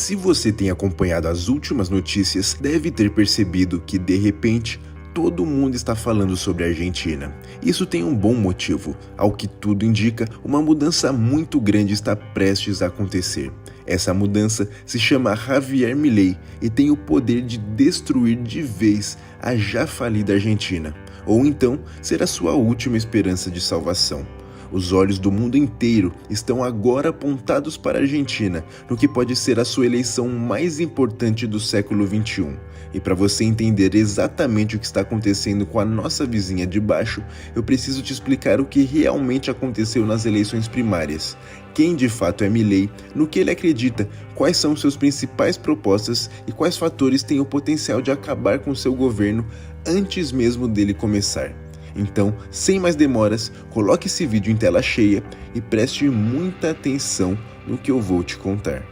Se você tem acompanhado as últimas notícias, deve ter percebido que, de repente, todo mundo está falando sobre a Argentina. Isso tem um bom motivo. Ao que tudo indica, uma mudança muito grande está prestes a acontecer. Essa mudança se chama Javier Milei e tem o poder de destruir de vez a já falida Argentina, ou então ser a sua última esperança de salvação. Os olhos do mundo inteiro estão agora apontados para a Argentina, no que pode ser a sua eleição mais importante do século XXI. E para você entender exatamente o que está acontecendo com a nossa vizinha de baixo, eu preciso te explicar o que realmente aconteceu nas eleições primárias. Quem de fato é Milei, no que ele acredita, quais são suas principais propostas e quais fatores têm o potencial de acabar com seu governo antes mesmo dele começar. Então, sem mais demoras, coloque esse vídeo em tela cheia e preste muita atenção no que eu vou te contar.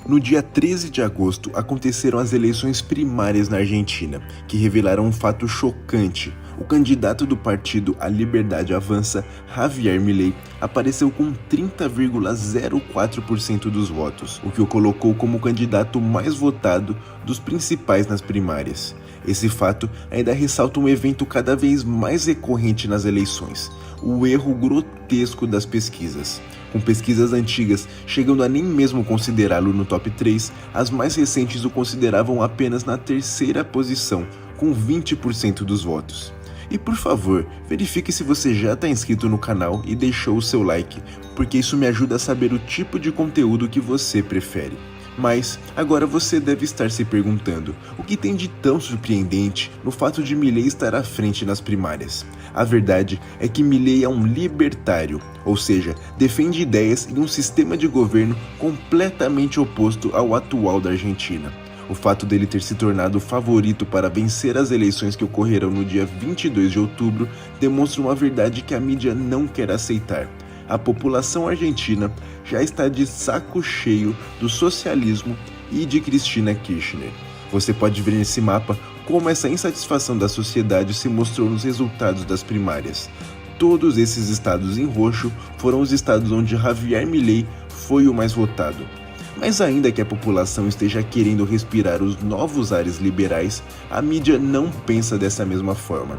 No dia 13 de agosto, aconteceram as eleições primárias na Argentina, que revelaram um fato chocante. O candidato do partido A Liberdade Avança, Javier Milei, apareceu com 30,04% dos votos, o que o colocou como o candidato mais votado dos principais nas primárias. Esse fato ainda ressalta um evento cada vez mais recorrente nas eleições: o erro grotesco das pesquisas. Com pesquisas antigas chegando a nem mesmo considerá-lo no top 3, as mais recentes o consideravam apenas na terceira posição, com 20% dos votos. E por favor, verifique se você já está inscrito no canal e deixou o seu like, porque isso me ajuda a saber o tipo de conteúdo que você prefere. Mas agora você deve estar se perguntando, o que tem de tão surpreendente no fato de Milei estar à frente nas primárias? A verdade é que Milei é um libertário, ou seja, defende ideias e um sistema de governo completamente oposto ao atual da Argentina. O fato dele ter se tornado o favorito para vencer as eleições que ocorrerão no dia 22 de outubro demonstra uma verdade que a mídia não quer aceitar. A população argentina já está de saco cheio do socialismo e de Cristina Kirchner. Você pode ver nesse mapa como essa insatisfação da sociedade se mostrou nos resultados das primárias. Todos esses estados em roxo foram os estados onde Javier Milei foi o mais votado. Mas ainda que a população esteja querendo respirar os novos ares liberais, a mídia não pensa dessa mesma forma.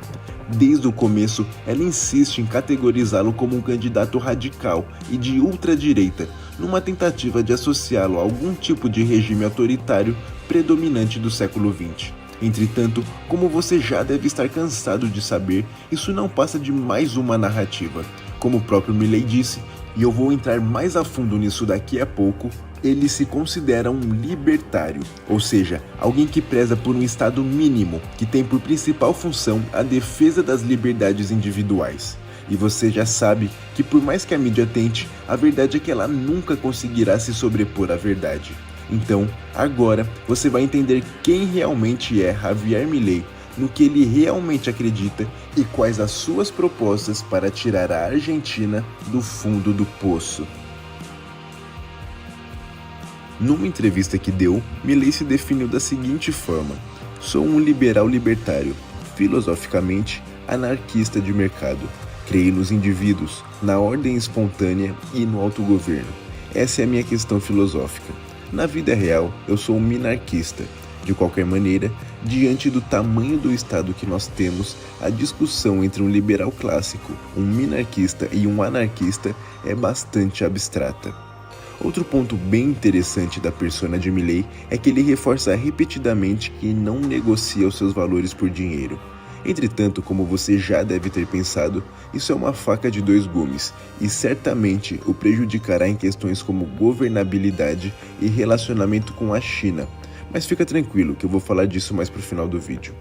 Desde o começo, ela insiste em categorizá-lo como um candidato radical e de ultradireita, numa tentativa de associá-lo a algum tipo de regime autoritário predominante do século XX. Entretanto, como você já deve estar cansado de saber, isso não passa de mais uma narrativa. Como o próprio Milei disse, e eu vou entrar mais a fundo nisso daqui a pouco, ele se considera um libertário, ou seja, alguém que preza por um estado mínimo, que tem por principal função a defesa das liberdades individuais. E você já sabe que por mais que a mídia tente, a verdade é que ela nunca conseguirá se sobrepor à verdade. Então, agora você vai entender quem realmente é Javier Milei, no que ele realmente acredita e quais as suas propostas para tirar a Argentina do fundo do poço. Numa entrevista que deu, Milei se definiu da seguinte forma: sou um liberal libertário, filosoficamente anarquista de mercado. Creio nos indivíduos, na ordem espontânea e no autogoverno. Essa é a minha questão filosófica. Na vida real, eu sou um minarquista. De qualquer maneira, diante do tamanho do Estado que nós temos, a discussão entre um liberal clássico, um minarquista e um anarquista é bastante abstrata. Outro ponto bem interessante da persona de Milei é que ele reforça repetidamente que não negocia os seus valores por dinheiro. Entretanto, como você já deve ter pensado, isso é uma faca de dois gumes e certamente o prejudicará em questões como governabilidade e relacionamento com a China. Mas fica tranquilo que eu vou falar disso mais pro final do vídeo.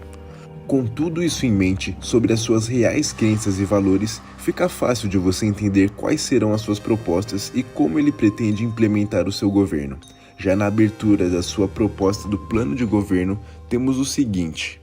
Com tudo isso em mente, sobre as suas reais crenças e valores, fica fácil de você entender quais serão as suas propostas e como ele pretende implementar o seu governo. Já na abertura da sua proposta do plano de governo, temos o seguinte: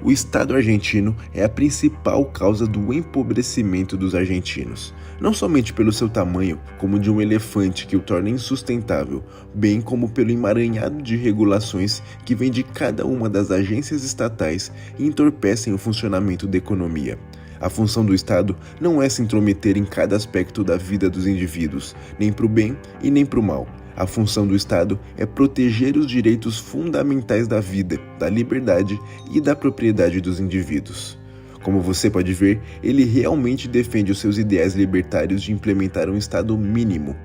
o Estado argentino é a principal causa do empobrecimento dos argentinos, não somente pelo seu tamanho, como de um elefante que o torna insustentável, bem como pelo emaranhado de regulações que vem de cada uma das agências estatais e entorpecem o funcionamento da economia. A função do Estado não é se intrometer em cada aspecto da vida dos indivíduos, nem para o bem e nem para o mal. A função do Estado é proteger os direitos fundamentais da vida, da liberdade e da propriedade dos indivíduos. Como você pode ver, ele realmente defende os seus ideais libertários de implementar um Estado mínimo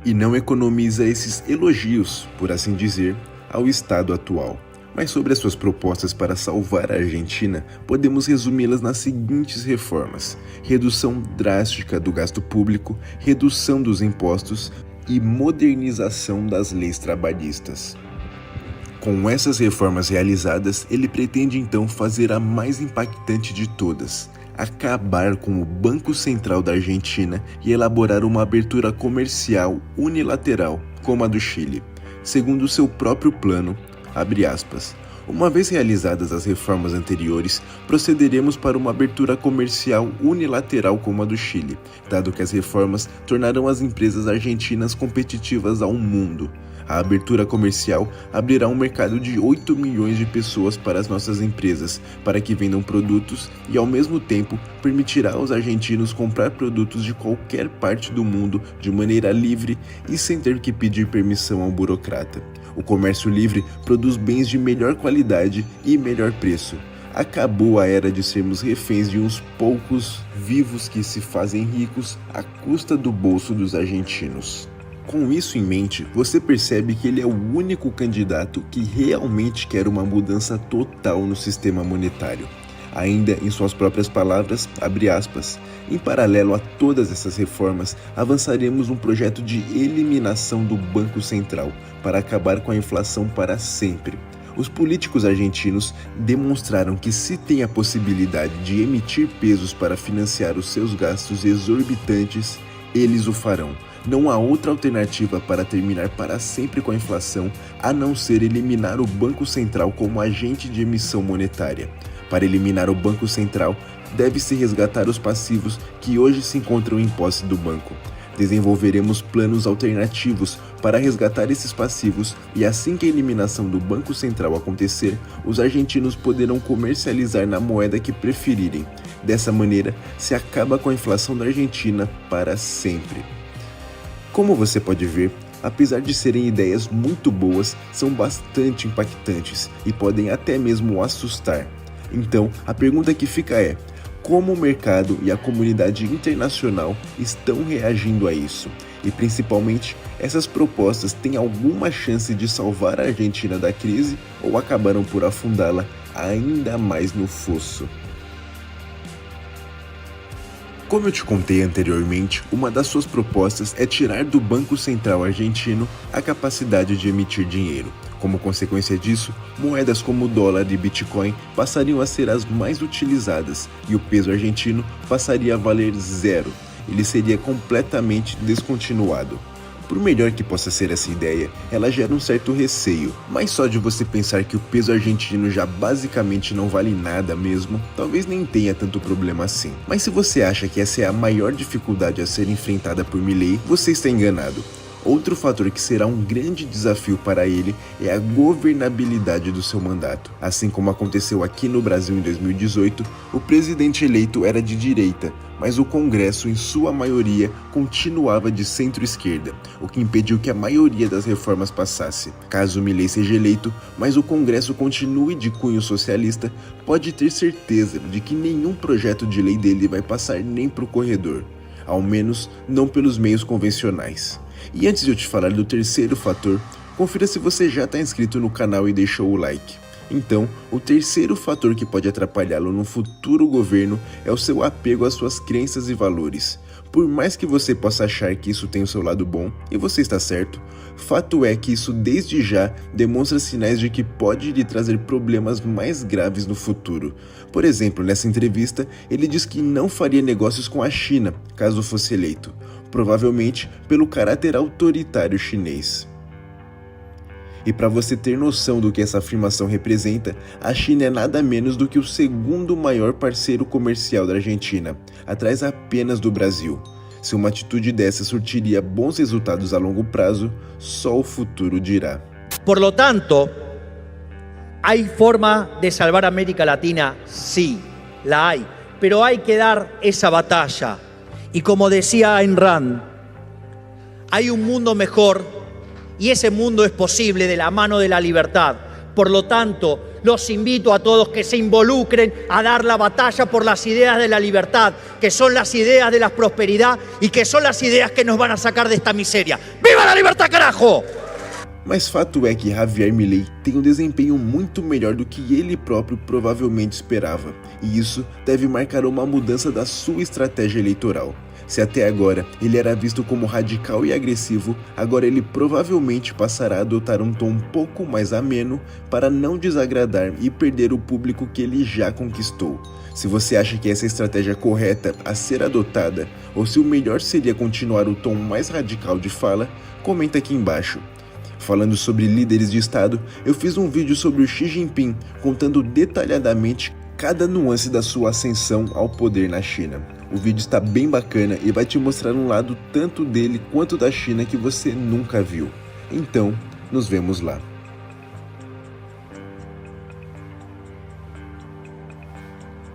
e não economiza esses elogios, por assim dizer, ao Estado atual. Mas sobre as suas propostas para salvar a Argentina, podemos resumi-las nas seguintes reformas: redução drástica do gasto público, redução dos impostos e modernização das leis trabalhistas. Com essas reformas realizadas, ele pretende então fazer a mais impactante de todas: acabar com o Banco Central da Argentina e elaborar uma abertura comercial unilateral, como a do Chile. Segundo seu próprio plano, abre aspas, uma vez realizadas as reformas anteriores, procederemos para uma abertura comercial unilateral como a do Chile, dado que as reformas tornarão as empresas argentinas competitivas ao mundo. A abertura comercial abrirá um mercado de 8 milhões de pessoas para as nossas empresas, para que vendam produtos e, ao mesmo tempo, permitirá aos argentinos comprar produtos de qualquer parte do mundo de maneira livre e sem ter que pedir permissão ao burocrata. O comércio livre produz bens de melhor qualidade e melhor preço. Acabou a era de sermos reféns de uns poucos vivos que se fazem ricos à custa do bolso dos argentinos. Com isso em mente, você percebe que ele é o único candidato que realmente quer uma mudança total no sistema monetário. Ainda em suas próprias palavras, abre aspas, em paralelo a todas essas reformas, avançaremos um projeto de eliminação do Banco Central para acabar com a inflação para sempre. Os políticos argentinos demonstraram que se tem a possibilidade de emitir pesos para financiar os seus gastos exorbitantes, eles o farão. Não há outra alternativa para terminar para sempre com a inflação a não ser eliminar o Banco Central como agente de emissão monetária. Para eliminar o Banco Central, deve-se resgatar os passivos que hoje se encontram em posse do banco. Desenvolveremos planos alternativos para resgatar esses passivos e assim que a eliminação do Banco Central acontecer, os argentinos poderão comercializar na moeda que preferirem. Dessa maneira, se acaba com a inflação da Argentina para sempre. Como você pode ver, apesar de serem ideias muito boas, são bastante impactantes e podem até mesmo assustar. Então, a pergunta que fica é: como o mercado e a comunidade internacional estão reagindo a isso? E principalmente, essas propostas têm alguma chance de salvar a Argentina da crise ou acabaram por afundá-la ainda mais no fosso? Como eu te contei anteriormente, uma das suas propostas é tirar do Banco Central argentino a capacidade de emitir dinheiro. Como consequência disso, moedas como o dólar e Bitcoin passariam a ser as mais utilizadas e o peso argentino passaria a valer zero. Ele seria completamente descontinuado. Por melhor que possa ser essa ideia, ela gera um certo receio, mas só de você pensar que o peso argentino já basicamente não vale nada mesmo, talvez nem tenha tanto problema assim. Mas se você acha que essa é a maior dificuldade a ser enfrentada por Milei, você está enganado. Outro fator que será um grande desafio para ele é a governabilidade do seu mandato. Assim como aconteceu aqui no Brasil em 2018, o presidente eleito era de direita, mas o Congresso, em sua maioria, continuava de centro-esquerda, o que impediu que a maioria das reformas passasse. Caso Milei seja eleito, mas o Congresso continue de cunho socialista, pode ter certeza de que nenhum projeto de lei dele vai passar nem para o corredor, ao menos não pelos meios convencionais. E antes de eu te falar do terceiro fator, confira se você já está inscrito no canal e deixou o like. Então, o terceiro fator que pode atrapalhá-lo no futuro governo é o seu apego às suas crenças e valores. Por mais que você possa achar que isso tem o seu lado bom, e você está certo, fato é que isso desde já demonstra sinais de que pode lhe trazer problemas mais graves no futuro. Por exemplo, nessa entrevista, ele diz que não faria negócios com a China, caso fosse eleito, provavelmente pelo caráter autoritário chinês. E para você ter noção do que essa afirmação representa, a China é nada menos do que o segundo maior parceiro comercial da Argentina, atrás apenas do Brasil. Se uma atitude dessa surtiria bons resultados a longo prazo, só o futuro dirá. Por lo tanto, ¿hay forma de salvar a América Latina? Sí, la hay. pero hay que dar esa batalla. Y como decía Ayn Rand, hay un mundo mejor y ese mundo es posible de la mano de la libertad. Por lo tanto, los invito a todos que se involucren a dar la batalla por las ideas de la libertad, que son las ideas de la prosperidad y que son las ideas que nos van a sacar de esta miseria. ¡Viva la libertad, carajo! Mas fato é que Javier Milei tem um desempenho muito melhor do que ele próprio provavelmente esperava, e isso deve marcar uma mudança da sua estratégia eleitoral. Se até agora ele era visto como radical e agressivo, agora ele provavelmente passará a adotar um tom um pouco mais ameno para não desagradar e perder o público que ele já conquistou. Se você acha que essa estratégia é correta a ser adotada, ou se o melhor seria continuar o tom mais radical de fala, comenta aqui embaixo. Falando sobre líderes de Estado, eu fiz um vídeo sobre o Xi Jinping, contando detalhadamente cada nuance da sua ascensão ao poder na China. O vídeo está bem bacana e vai te mostrar um lado tanto dele quanto da China que você nunca viu. Então, nos vemos lá.